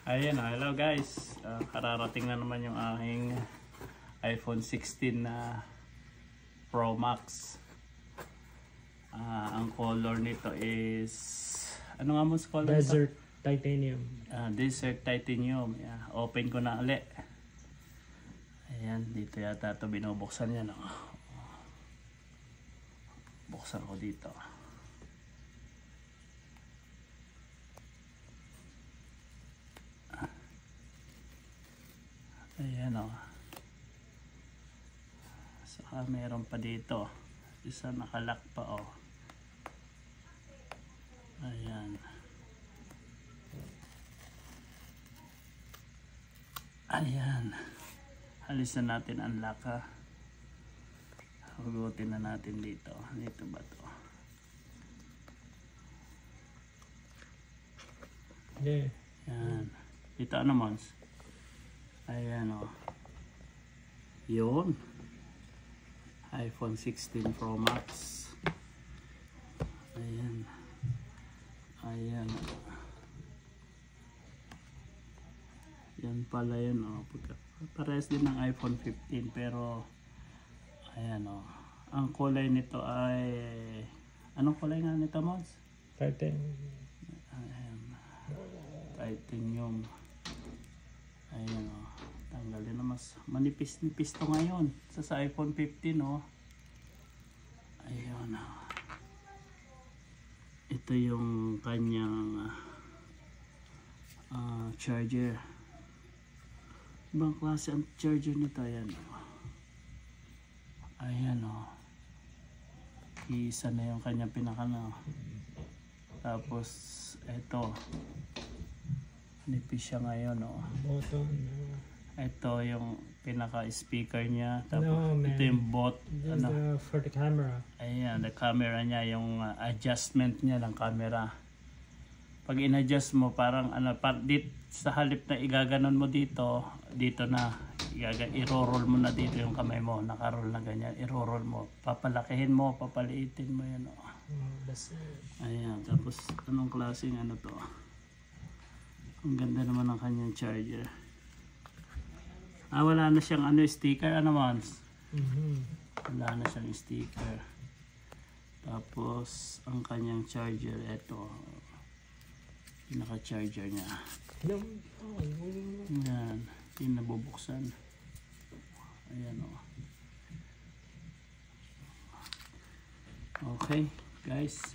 Ayan, hello guys. Kararating na naman yung aking iPhone 16 na Pro Max. Ang color nito is ano nga mo sa color? Desert Titanium. Desert Titanium. Yeah. Open ko na ulit. Ayan, dito yata ito binubuksan yan. Buksan ko dito. Ayan o. Saka meron pa dito. Isa nakalak pa o. Ayan. Ayan. Alisan natin ang lock ha. Hugutin na natin dito. Dito ba to? Yeah. Ayan. Dito ano Mons? Ayan o. Yun. iPhone 16 Pro Max. Ayan. Ayan. Yan pala yun o. Parehas din ng iPhone 15 pero ayan o. Ang kulay nito ay anong kulay nga nito Mons? Titanium. Ayan. Titanium. Ayan o. Tanggalin na mas manipis-nipis to ngayon sa iPhone 15 o. Ayun o. Ito yung kanyang charger. Ibang klase ang charger nito. Ayan o. Ayan o. Isa na yung kanyang pinakano. Tapos ito. Nipis siya ngayon o. Button. Ito yung pinaka-speaker niya. Tapos No, man. ito yung bot. This is for the camera. Ayan, the camera niya, yung adjustment niya ng camera. Pag in-adjust mo, parang sa halip na igaganon mo dito, dito na, i-roll mo na dito yung kamay mo, nakaroll na ganyan, i-roll mo. Papalakihin mo, papaliitin mo yan. Oh. That's it. Ayan, tapos anong klaseng ano to? Ang ganda naman ng kanyang charger. Wala na siyang sticker, ano Mons? Wala na siyang sticker. Tapos ang kanyang charger, ito pinaka-charger niya. Ayan, yung nabubuksan. Ayan o. Okay guys,